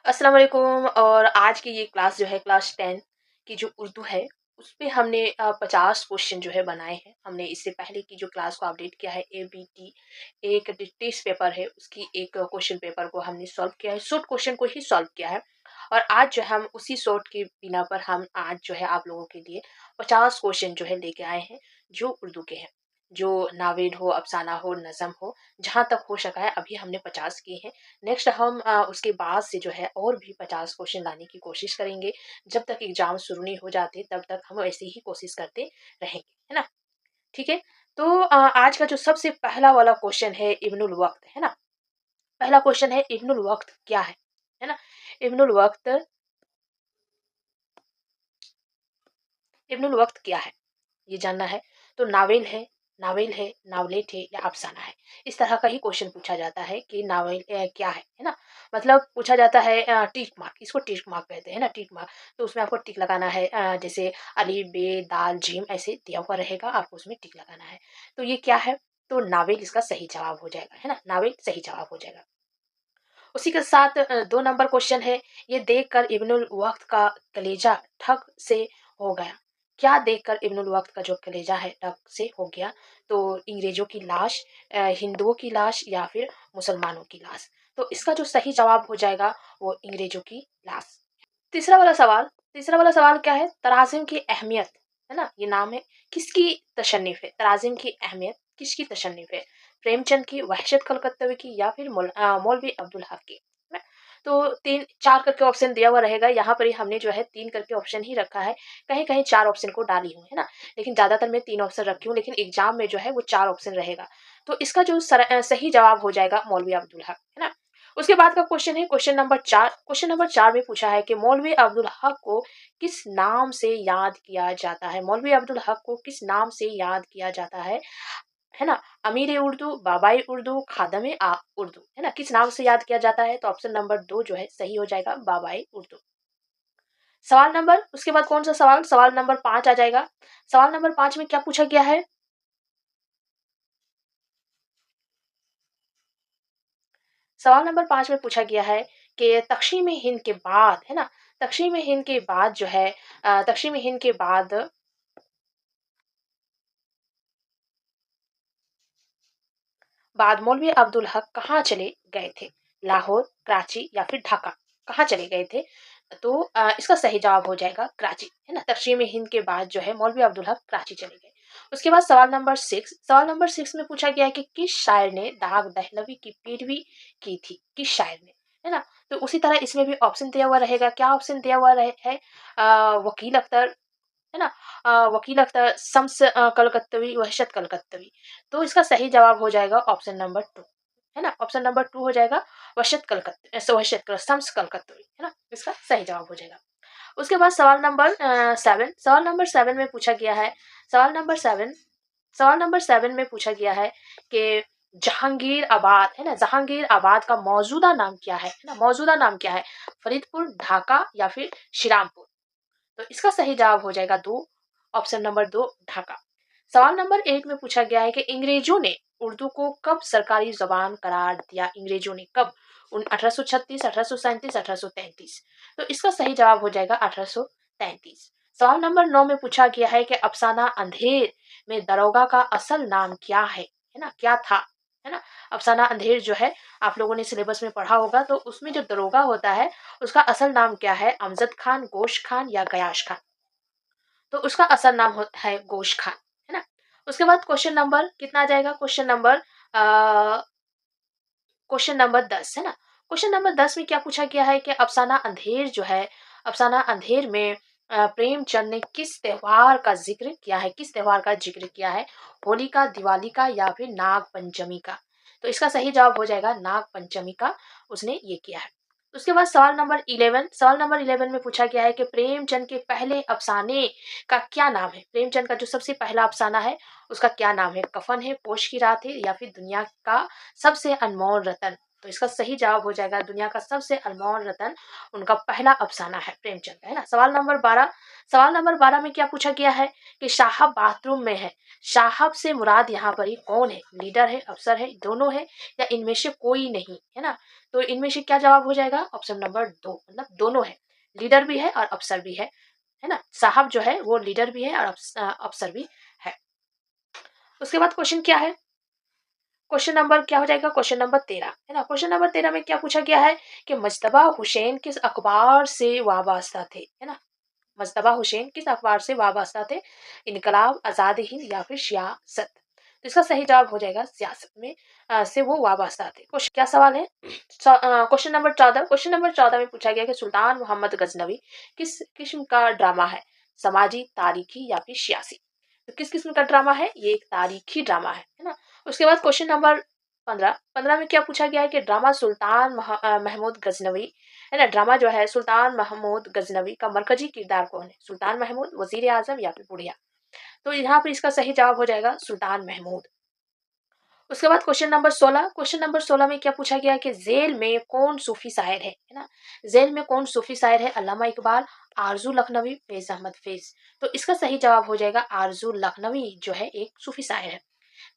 अस्सलाम वालेकुम। और आज की ये क्लास जो है क्लास 10 की जो उर्दू है उस पे हमने 50 क्वेश्चन जो है बनाए हैं। हमने इससे पहले की जो क्लास को अपडेट किया है एबीटी एक टेस्ट पेपर है उसकी एक क्वेश्चन पेपर को हमने सॉल्व किया है, शॉर्ट क्वेश्चन को ही सॉल्व किया है। और आज जो है हम उसी शॉर्ट के बिना पर हम आज जो है आप लोगों के लिए 50 क्वेश्चन जो है लेके आए हैं जो उर्दू के हैं, जो नावेल हो, अफसाना हो, नज़म हो, जहाँ तक हो सका है अभी हमने 50 किए हैं। नेक्स्ट हम उसके बाद से जो है और भी 50 क्वेश्चन लाने की कोशिश करेंगे। जब तक एग्ज़ाम शुरू नहीं हो जाते तब तक हम ऐसे ही कोशिश करते रहेंगे, है ना? ठीक है? तो आज का जो सबसे पहला वाला क्वेश्चन है इब्नुल वक़्त, है ना? पहला क्वेश्चन है इब्नुल वक़्त क्या है ना? इब्नुल वक़्त इब्नुल वक़्त क्या है? ये जानना है। तो नावेल है, नावलेट है या अफ़साना है? इस तरह का ही क्वेश्चन पूछा जाता है कि नावेल क्या है ना? मतलब पूछा जाता है टिक मार्क, इसको टिक मार्क कहते हैं ना, टिक मार्क। तो उसमें आपको टिक लगाना है, जैसे अलिफ, बे, दाल, जीम ऐसे दिया हुआ रहेगा, आपको उसमें टिक लगाना है। तो ये क्या है? तो नावेल इसका सही जवाब हो जाएगा, है ना? नावेल सही जवाब हो जाएगा। उसी के साथ 2 नंबर क्वेश्चन है, ये देखकर इब्नुल वक़्त का कलेजा ठग से हो गया। क्या देखकर इब्नुल वक़्त का जो कलेजा है ठग से हो गया? तो अंग्रेज़ों की लाश, हिंदुओं की लाश या फिर मुसलमानों की लाश? तो इसका जो सही जवाब हो जाएगा वो अंग्रेज़ों की लाश। तीसरा वाला सवाल क्या है? तराज़िम की अहमियत, है ना? ये नाम है, किसकी तशन्नुफ़ है? तराज़िम की अहमियत किसकी तशन्नुफ़ है? प्रेमचंद की, वहशत कलकत्तवी की या फिर मौलवी अब्दुल हक की? है ना? तो 3-4 करके ऑप्शन दिया हुआ रहेगा, यहाँ पर ही हमने जो है 3 करके ऑप्शन ही रखा है। कहीं-कहीं 4 ऑप्शन को डाली हूँ, है ना? लेकिन ज़्यादातर मैं 3 ऑप्शन रखी हूँ, लेकिन एग्ज़ाम में जो है वो 4 ऑप्शन रहेगा। तो इसका जो सही जवाब हो जाएगा मौलवी अब्दुल हक, है ना? उसके बाद का क्वेश्चन है क्वेश्चन नंबर 4। क्वेश्चन नंबर 4 में पूछा है कि मौलवी अब्दुल हक को किस नाम से याद किया जाता है? मौलवी अब्दुल हक को किस नाम से याद किया जाता है ना? अमीर उर्दू, बाबाई उर्दू, खादम उर्दू, है ना? किस नाम से याद किया जाता है? तो ऑप्शन नंबर 2 जो है सही हो जाएगा, बाबाई उर्दू। सवाल नंबर उसके बाद कौन सा सवाल? सवाल नंबर 5 आ जाएगा। सवाल नंबर 5 में क्या पूछा गया है? सवाल नंबर 5 में पूछा गया है कि तक़सीम हिंद के बाद, है ना? तक़सीम हिंद के बाद जो है तक़सीम हिंद के बाद मौलवी अब्दुल हक कहाँ चले गए थे? लाहौर, कराची या फिर ढाका? कहाँ चले गए थे? तो इसका सही जवाब हो जाएगा कराची, है ना? तक़सीम हिंद के बाद जो है मौलवी अब्दुल हक कराची चले गए। उसके बाद सवाल नंबर 6 में पूछा गया है कि किस शायर ने दाग दहलवी की पैरवी की थी? किस शायर ने? है ना? तो उसी तरह इसमें भी ऑप्शन दिया हुआ रहेगा। क्या ऑप्शन दिया हुआ रहे है? वकील अख्तर, है ना? वकील अख्तर, शम्स कलकत्तवी, वहशत कलकत्तवी। तो इसका सही जवाब हो जाएगा ऑप्शन नंबर 2, है ना? ऑप्शन नंबर 2 हो जाएगा शम्स कलकत्तवी, है ना? इसका सही जवाब हो जाएगा। उसके बाद सवाल नंबर 7 में पूछा गया है, सवाल नंबर 7 सवाल नंबर 7 में पूछा गया है कि जहांगीर आबाद, है ना? जहांगीर आबाद का मौजूदा नाम क्या है ना? मौजूदा नाम क्या है? फरीदपुर, ढाका या फिर श्रीरामपुर? तो इसका सही जवाब हो जाएगा 2, ऑप्शन नंबर 2 ढाका। सवाल नंबर 8 में पूछा गया है कि अंग्रेजों ने उर्दू को कब सरकारी ज़बान करार दिया? अंग्रेजों ने कब? 1836, 1837, 1833? तो इसका सही जवाब हो जाएगा 1833। सवाल नंबर 9 में पूछा गया है कि अफसाना अंधेर में दरोगा का असल नाम क्या है ना? क्या था? है ना? अफसाना अंधेर जो है आप लोगों ने सिलेबस में पढ़ा होगा, तो उसमें जो दरोगा होता है उसका असल नाम क्या है? अमजद खान, गोश खान या गयाश खान? तो उसका असल नाम है गोश खान, है ना? उसके बाद क्वेश्चन नंबर कितना आ जाएगा? क्वेश्चन नंबर 10, है ना? क्वेश्चन नंबर 10 में क्या पूछा गया है कि अफसाना अंधेर में प्रेमचंद ने किस त्योहार का जिक्र किया है? किस त्योहार का जिक्र किया है? होली का, दिवाली का या फिर नाग पंचमी का? तो इसका सही जवाब हो जाएगा नाग पंचमी का उसने ये किया है। उसके बाद सवाल नंबर 11 में पूछा गया है कि प्रेमचंद के पहले अफसाने का क्या नाम है? प्रेमचंद का जो सबसे पहला अफसाना है उसका क्या नाम है? कफन है, पोश की रात है या फिर दुनिया का सबसे अनमोल रतन? तो इसका सही जवाब हो जाएगा दुनिया का सबसे अनमोल रतन उनका पहला अफसाना है प्रेमचंद का, है ना। सवाल नंबर 12 में क्या पूछा गया है कि साहब बाथरूम में है, साहब से मुराद यहाँ पर ही कौन है, लीडर है, अफसर है, दोनों है या इनमें से कोई नहीं, है ना। तो इनमें से क्या जवाब हो जाएगा, ऑप्शन नंबर 2, मतलब दोनों है, लीडर भी है और अफसर भी है ना। साहब जो है वो लीडर भी है और अफसर भी है। उसके बाद क्वेश्चन क्या है, क्वेश्चन नंबर क्या हो जाएगा, क्वेश्चन नंबर 13, है ना। क्वेश्चन नंबर 13 में क्या पूछा गया है कि मुज्तबा हुसैन किस अखबार से वाबस्ता थे, है ना। मुज्तबा हुसैन किस अखबार से वाबस्ता थे, इनकलाब, आजाद हिंद या फिर सियासत। तो इसका सही जवाब हो जाएगा सियासत में से वो वाबस्ता थे। क्वेश्चन क्या सवाल है, क्वेश्चन नंबर 14 में पूछा गया कि सुल्तान मोहम्मद गजनवी किस किस्म का ड्रामा है, समाजी, तारीखी या फिर सियासी। तो किस किस्म का ड्रामा है, ये एक तारीखी ड्रामा है ना। उसके बाद क्वेश्चन नंबर 15 में क्या पूछा गया है कि ड्रामा सुल्तान महमूद गजनवी, है ना, ड्रामा जो है सुल्तान महमूद गजनवी का मरकजी किरदार कौन है, सुल्तान महमूद, वजीर आजम या फिर बुढ़िया। तो यहाँ पर इसका सही जवाब हो जाएगा सुल्तान महमूद। उसके बाद क्वेश्चन नंबर 16 में क्या पूछा गया कि जेल में कौन सूफी शायर है ना। जेल में कौन सूफी शायर है, अल्लामा इकबाल, आरजू लखनवी, फैज अहमद फैज। तो इसका सही जवाब हो जाएगा आरजू लखनवी जो है एक सूफी शायर है।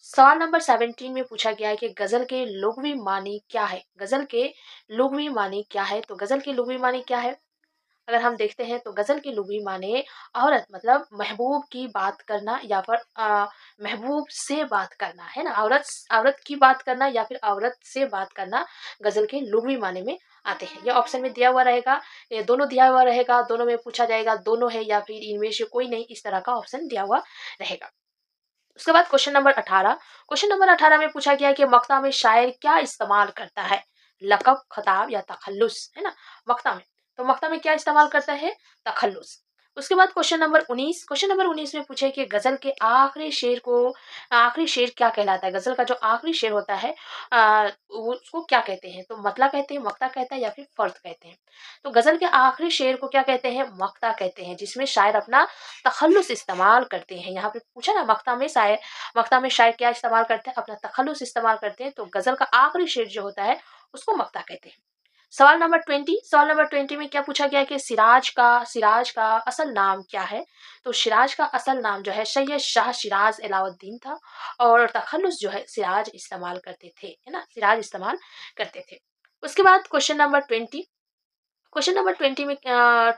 सवाल नंबर 17 में पूछा गया है कि गजल के लुग़वी मानी क्या है, गजल के लुग़वी मानी क्या है। तो गजल के लुग़वी मानी क्या है, अगर हम देखते हैं तो गजल की लुग़वी माने औरत, मतलब महबूब की बात करना या फिर महबूब से बात करना, है ना। औरत औरत की बात करना या फिर औरत से बात करना गजल के लुग़वी माने में आते हैं। ये ऑप्शन में दिया हुआ रहेगा, ये दोनों दिया हुआ रहेगा, दोनों में पूछा जाएगा दोनों है या फिर इनमें से कोई नहीं, इस तरह का ऑप्शन दिया हुआ रहेगा। उसके बाद क्वेश्चन नंबर 18 में पूछा गया कि मक्ता में शायर क्या इस्तेमाल करता है, लकब, खताब या तखल्लुस, है ना। मक्ता में, तो मक्ता में क्या इस्तेमाल करता है, तखल्लुस। उसके बाद क्वेश्चन नंबर 19 में पूछे कि गजल के आखिरी शेर क्या कहलाता है, गजल का जो आखिरी शेर होता है उसको क्या कहते हैं। तो मतला कहते हैं, मक्ता कहता है या फिर फर्द कहते हैं। तो गजल के आखिरी शेर को क्या कहते हैं, मक्ता कहते हैं, जिसमें शायर अपना तखल्लुस इस्तेमाल करते हैं। यहाँ पे पूछा ना, मक्ता में शायर क्या इस्तेमाल करते हैं, अपना तखल्लुस इस्तेमाल करते हैं। तो गजल का आखिरी शेर जो होता है उसको मक्ता कहते हैं। सवाल नंबर 20 में क्या पूछा गया कि सिराज का असल नाम क्या है। तो सिराज का असल नाम जो है सैयद शाह सिराज अलाउद्दीन था और तखल्लुस जो है सिराज इस्तेमाल करते थे, है ना, सिराज इस्तेमाल करते थे। उसके बाद क्वेश्चन नंबर 20 में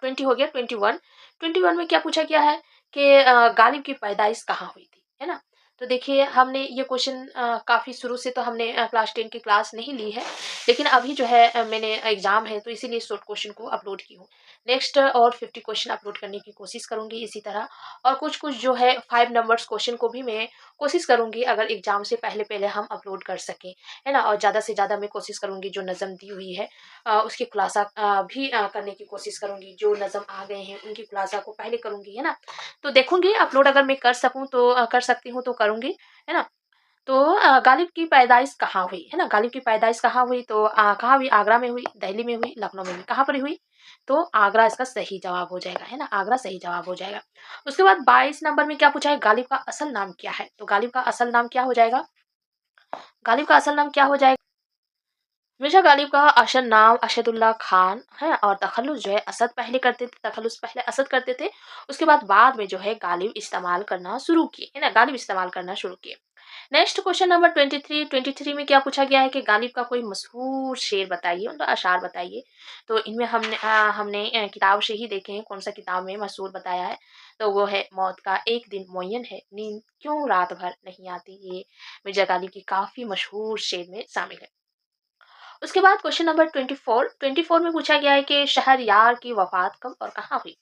20 हो गया, 21 में क्या पूछा गया है कि गालिब की पैदाइश कहाँ हुई थी, है ना। तो देखिए हमने ये क्वेश्चन काफ़ी शुरू से तो हमने क्लास 10 की क्लास नहीं ली है, लेकिन अभी जो है मैंने एग्ज़ाम है तो इसीलिए शॉर्ट क्वेश्चन को अपलोड की हूँ। नेक्स्ट और 50 क्वेश्चन अपलोड करने की कोशिश करूँगी इसी तरह, और कुछ जो है 5 नंबर्स क्वेश्चन को भी मैं कोशिश करूँगी अगर एग्ज़ाम से पहले हम अपलोड कर सकें, है ना। और ज़्यादा से ज़्यादा मैं कोशिश करूँगी जो नज़म दी हुई है उसकी खुलासा भी करने की कोशिश करूँगी, जो नज़म आ गए हैं उनकी खुलासा को पहले करूँगी, है ना। तो देखूँगी अपलोड अगर मैं कर सकूँ तो कर सकती हूँ तो करूँगी, है ना। तो गालिब की पैदाइश कहाँ हुई, है ना, गालिब की पैदाइश कहाँ हुई। तो कहाँ हुई, आगरा में हुई, दिल्ली में हुई, लखनऊ में हुई, कहाँ पर हुई। तो आगरा इसका सही जवाब हो जाएगा, है ना, आगरा सही जवाब हो जाएगा। उसके बाद 22 नंबर में क्या पूछा है, गालिब का असल नाम क्या है। तो गालिब का असल नाम क्या हो जाएगा, गालिब का असल नाम क्या हो जाएगा। मिर्ज़ा गालिब का असल नाम अशदुल्ला खान है और तखल्लुस जो है असद पहले करते थे, तखल्लुस पहले असद करते थे। उसके बाद में जो है गालिब इस्तेमाल करना शुरू किए, है ना, गालिब इस्तेमाल करना शुरू किए। नेक्स्ट क्वेश्चन नंबर 23 में क्या पूछा गया है कि गालिब का कोई मशहूर शेर बताइए, उनका अशार बताइए। तो इनमें हमने किताब से ही देखे हैं कौन सा किताब में मशहूर बताया है। तो वो है मौत का एक दिन मुअय्यन है, नींद क्यों रात भर नहीं आती। ये मिर्ज़ा गालिब की काफ़ी मशहूर शेर में शामिल है। उसके बाद क्वेश्चन नंबर 24 में पूछा गया है कि शहरयार की वफात कब और कहाँ हुई,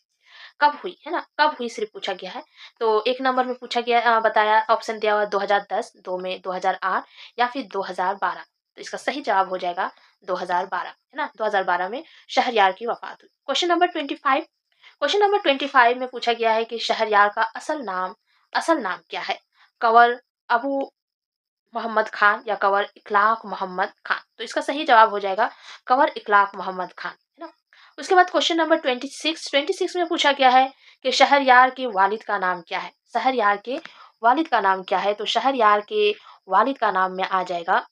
कब हुई, है ना, कब हुई सिर्फ पूछा गया है। तो एक नंबर में पूछा गया बताया, ऑप्शन दिया हुआ 2010, 2 में 2008 या फिर 2012। तो इसका सही जवाब हो जाएगा 2012, है ना, 2012 में शहरयार की वफात हुई। क्वेश्चन नंबर 25 में पूछा गया है कि शहरयार का असल नाम क्या है, कंवर अबू मोहम्मद खान या कंवर इखलाक मोहम्मद खान। तो इसका सही जवाब हो जाएगा कंवर इखलाक मोहम्मद खान, है ना। उसके बाद क्वेश्चन नंबर 26 में पूछा गया है कि शहरयार के वालिद का नाम क्या है, शहरयार के वालिद का नाम क्या है। तो शहरयार के वालिद का नाम में आ जाएगा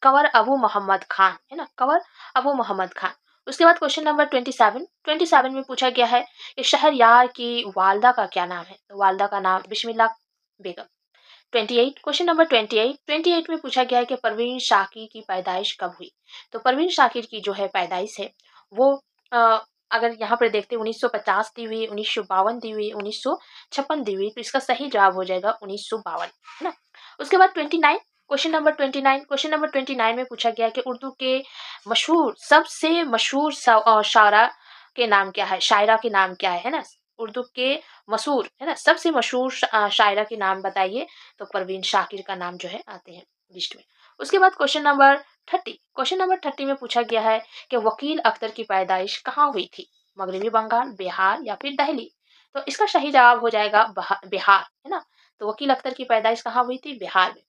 कंवर अबू मोहम्मद खान, है ना, कंवर अबू मोहम्मद खान। उसके बाद क्वेश्चन नंबर 27 में पूछा गया है कि शहरयार की वालदा का क्या नाम है? तो वालदा का नाम बिस्मिल्लाह बेगम। 28 क्वेश्चन नंबर 28 में पूछा गया है कि परवीन शाकिर की पैदाइश कब हुई? तो परवीन शाकिर की जो है पैदाइश है वो अगर यहाँ पर देखते हैं 1950 दी हुई, 1952 दी हुई, 1956 दी हुई, तो इसका सही जवाब हो जाएगा 1952, है ना। उसके बाद 29 क्वेश्चन नंबर 29 में पूछा गया है कि उर्दू के मशहूर सबसे मशहूर शायरा के नाम क्या है? शायरा के नाम क्या है ना? उर्दू के मशहूर, है ना, सबसे मशहूर शायरा के नाम बताइए। तो परवीन शाकिर का नाम जो है आते हैं लिस्ट में। उसके बाद क्वेश्चन नंबर 30 में पूछा गया है कि वकील अख्तर की पैदाइश कहाँ हुई थी? मगरबी बंगाल, बिहार या फिर दिल्ली? तो इसका सही जवाब हो जाएगा बिहार, है ना। तो वकील अख्तर की पैदाइश कहाँ हुई थी? बिहार में।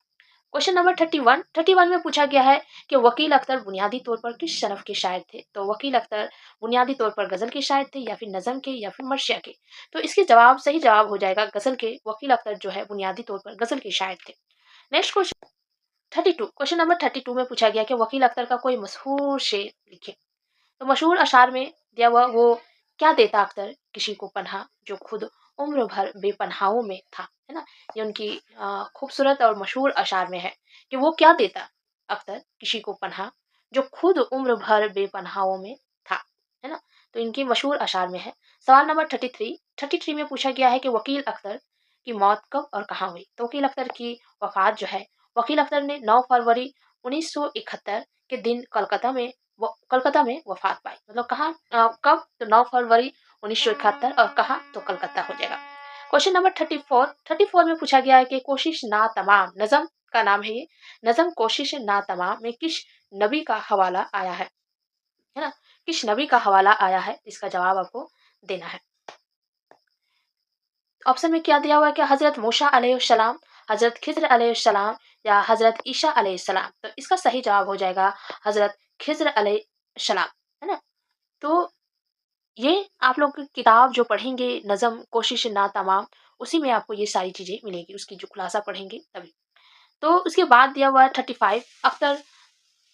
क्वेश्चन नंबर 31 में पूछा गया है कि वकील अख्तर बुनियादी तौर पर किस सनफ के शायर थे? तो वकील अख्तर बुनियादी तौर पर गजल के शायर थे या फिर नज़म के या फिर मर्शिया के? तो इसके सही जवाब हो जाएगा गजल के। वकील अख्तर जो है बुनियादी तौर पर गजल के शायर थे। नेक्स्ट क्वेश्चन नंबर 32 में पूछा गया कि वकील अख्तर का कोई मशहूर शेर लिखे। तो मशहूर अशार में दिया हुआ वो क्या देता अख्तर किसी को पन्हा जो खुद उम्र भर बेपन्हाओं में था, है ना। ये उनकी खूबसूरत और मशहूर अशार में है कि वो क्या देता अख्तर किसी को पन्हा जो खुद उम्र भर बेपन्हाओं में था, है ना। तो इनकी मशहूर अशार में है। सवाल नंबर 33 में पूछा गया है कि वकील अख्तर की मौत कब और कहाँ हुई? तो वकील अख्तर की वफात जो है, वकील अख्तर ने 9 फरवरी 1971 के दिन कलकत्ता में वफात पाई। मतलब कहाँ कब? तो 9 फरवरी 1971 और कहाँ? तो कलकत्ता हो जाएगा। क्वेश्चन नंबर 34 में पूछा गया है कि कोशिश ना तमाम नज़म का नाम है ये। नज़म कोशिश ना तमाम में किस नबी का हवाला आया है ना? किस नबी का हवाला आया है? इसका जवाब आपको देना है। ऑप्शन में क्या दिया हुआ है कि हज़रत मूसा अलैहिस्सलाम, हज़रत खिज़्र अलैहिस्सलाम या हज़रत ईसा अलैहिस्सलाम? तो इसका सही जवाब हो जाएगा हज़रत खिज़्र अलैहिस्सलाम, है ना। तो ये आप लोग की किताब जो पढ़ेंगे नज़म कोशिश ना तमाम, उसी में आपको ये सारी चीज़ें मिलेगी, उसकी जो खुलासा पढ़ेंगे तभी। तो उसके बाद दिया हुआ है 35 अख्तर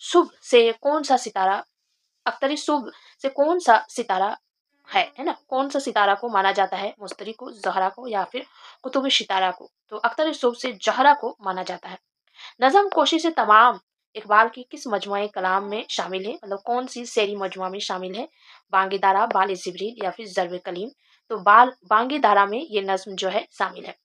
सुबह से कौन-सा सितारा अख्तरी सुबह से कौन-सा सितारा है ना? कौन-सा सितारा को माना जाता है? मुश्तरी को, ज़हरा को या फिर कुतुब सितारा को? तो अख्तरी सुबह से ज़हरा को माना जाता है। नज़म कोशिश तमाम इकबाल की किस मजमुए कलाम में शामिल है? मतलब कौन सी शेरी मजमुआ में शामिल है? बांगी दारा, बाल जिब्रील या फिर ज़र्ब कलीम? तो बांगी दारा में ये नज्म जो है शामिल है।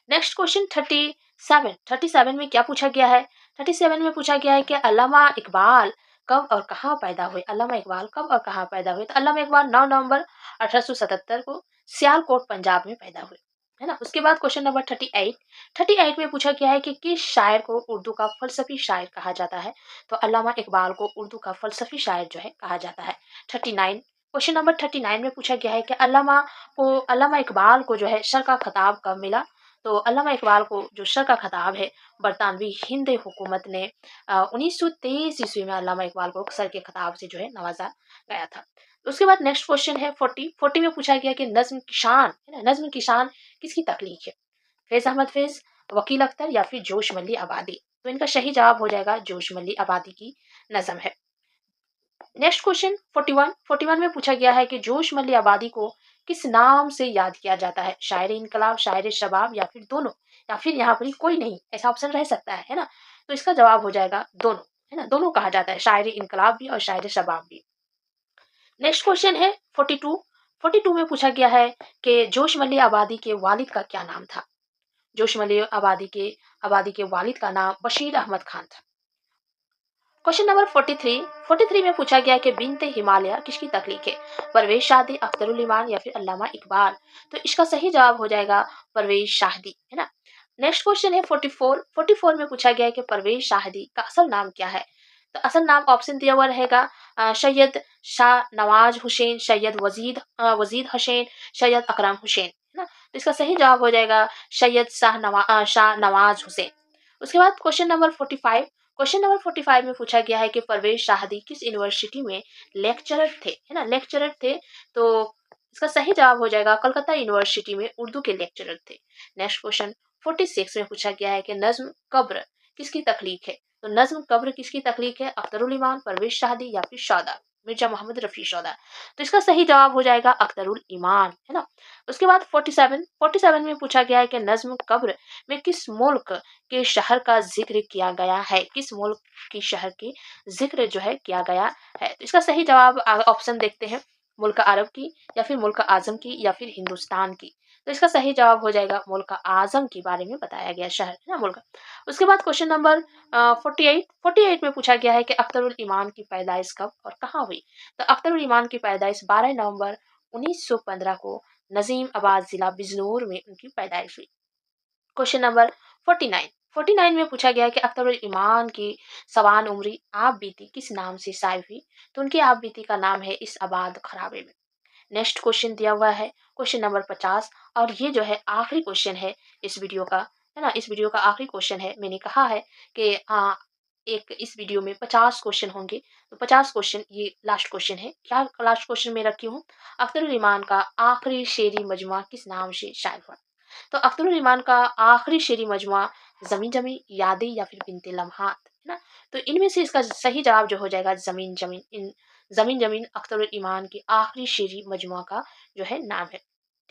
नेक्स्ट क्वेश्चन 37 में क्या पूछा गया है? 37 में पूछा गया है कि अल्लामा इकबाल कब और कहाँ पैदा हुए? अल्लामा इकबाल कब और कहाँ पैदा हुए? तो अल्लामा इकबाल 9 नवंबर 1877 को सियालकोट पंजाब में पैदा हुए, है ना। उसके बाद क्वेश्चन नंबर 38 में पूछा गया है कि किस शायर को उर्दू का फलसफी शायर कहा जाता है? तो अल्लामा इकबाल को उर्दू का फलसफी शायर जो है कहा जाता है। 39 क्वेश्चन नंबर 39 में पूछा गया है कि अल्लामा इकबाल को जो है सर का खिताब कब मिला? तो अल्लामा इकबाल को जो सर का खिताब है बरतानवी हिंद हुकूमत ने 1923 ईस्वी में अल्लामा इकबाल को सर के खिताब से जो है नवाजा गया था। उसके बाद नेक्स्ट क्वेश्चन है 40 में पूछा गया कि नज्म की शान, है ना, नज्म की शान किसकी तख्लीक है? फैज अहमद फैज, वकील अख्तर या फिर जोश मल्ली आबादी? तो इनका सही जवाब हो जाएगा जोश मल्ली आबादी की नज्म है। नेक्स्ट क्वेश्चन 41 में पूछा गया है कि जोश मल्ली आबादी को किस नाम से याद किया जाता है? शायर इनकलाब, शायर शबाब या फिर दोनों, या फिर यहाँ पर कोई नहीं, ऐसा ऑप्शन रह सकता है ना। तो इसका जवाब हो जाएगा दोनों, है ना। दोनों कहा जाता है, शायर इनकलाब भी और शायर शबाब भी। नेक्स्ट क्वेश्चन है 42 में पूछा गया है कि जोश मल्ली आबादी के वालिद का क्या नाम था? जोश मल्ली आबादी के वालिद का नाम बशीर अहमद खान था। क्वेश्चन नंबर 43 में पूछा गया है कि बिनते हिमालय किसकी तख्लीक है? परवेज शादी, अख्तरुल इमान या फिर अल्लामा इकबाल? तो इसका सही जवाब हो जाएगा परवेज शाहदी, है ना। नेक्स्ट क्वेश्चन है 44 में पूछा गया है कि परवेज शाहदी का असल नाम क्या है? तो असल नाम ऑप्शन दिया हुआ रहेगा सैयद शाह नवाज हुसैन, सैयद वजीद हुसैन, सैयद अकरम हुसैन, है ना। तो इसका सही जवाब हो जाएगा सैयद शाह नवाज हुसैन। उसके बाद क्वेश्चन नंबर 45 में पूछा गया है कि परवेज शाहदी किस यूनिवर्सिटी में लेक्चरर थे, है ना, लेक्चरर थे। तो इसका सही जवाब हो जाएगा कलकत्ता यूनिवर्सिटी में उर्दू के लेक्चरर थे। नेक्स्ट क्वेश्चन 46 में पूछा गया है कि नज्म कब्र किसकी तख्लीक है? तो नज्म कब्र किसकी तख्लीक है? अख्तरुल इमान, परवेज शादी या फिर शौदा, मिर्जा मोहम्मद रफ़ी शौदा। तो इसका सही जवाब हो जाएगा अख्तरुल ईमान, है ना? उसके बाद 47 में पूछा गया है कि नज्म कब्र में किस मुल्क के शहर का ज़िक्र किया गया है? किस मुल्क की शहर की ज़िक्र जो है किया गया है? तो इसका सही जवाब ऑप्शन देखते हैं, मुल्क अरब की या फिर मुल्क आज़म की या फिर हिंदुस्तान की। तो इसका सही जवाब हो जाएगा मुल्क आज़म के बारे में बताया गया शहर, है ना मुल्क। उसके बाद क्वेश्चन नंबर 48 में पूछा गया है कि अख्तरुल ईमान की पैदाइश कब और कहाँ हुई? तो अख्तरुल ईमान की पैदाइश 12 नवंबर 1915 को नजीमाबाद जिला बिजनौर में उनकी पैदाइश हुई। क्वेश्चन नंबर 49 में पूछा गया है कि अख्तरुल ईमान की सवान उम्री आप बीती किस नाम से शाये हुई? तो उनकी आप बीती का नाम है इस आबाद खराबे में। नेक्स्ट क्वेश्चन दिया हुआ है क्वेश्चन नंबर 50, और ये जो है आखिरी क्वेश्चन है इस वीडियो का, है ना? इस वीडियो का आखिरी क्वेश्चन है। मैंने कहा है कि एक इस वीडियो में 50 क्वेश्चन होंगे, तो 50 क्वेश्चन ये लास्ट क्वेश्चन है। क्या लास्ट क्वेश्चन मैं रखी हूँ? अख्तरुल ईमान का आखिरी शेरी मजमुआ किस नाम से शाये हुआ? तो अख्तरुल ईमान का आखिरी शेरी मजमुआ ज़मीन ज़मीन, यादें या फिर बिनते लम्हात, है ना? तो इनमें से इसका सही जवाब जो हो जाएगा ज़मीन ज़मीन। इन ज़मीन ज़मीन अख्तरुल ईमान की आखिरी शेरी मजमुआ का जो है नाम है।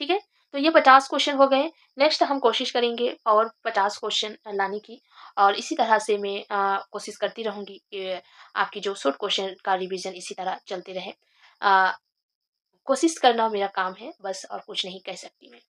ठीक है? तो ये 50 क्वेश्चन हो गए। नेक्स्ट हम कोशिश करेंगे और 50 क्वेश्चन लाने की, और इसी तरह से मैं कोशिश करती रहूँगी कि आपकी जो शॉर्ट क्वेश्चन का रिवीजन इसी तरह चलते रहे। कोशिश करना मेरा काम है बस, और कुछ नहीं कह सकती मैं।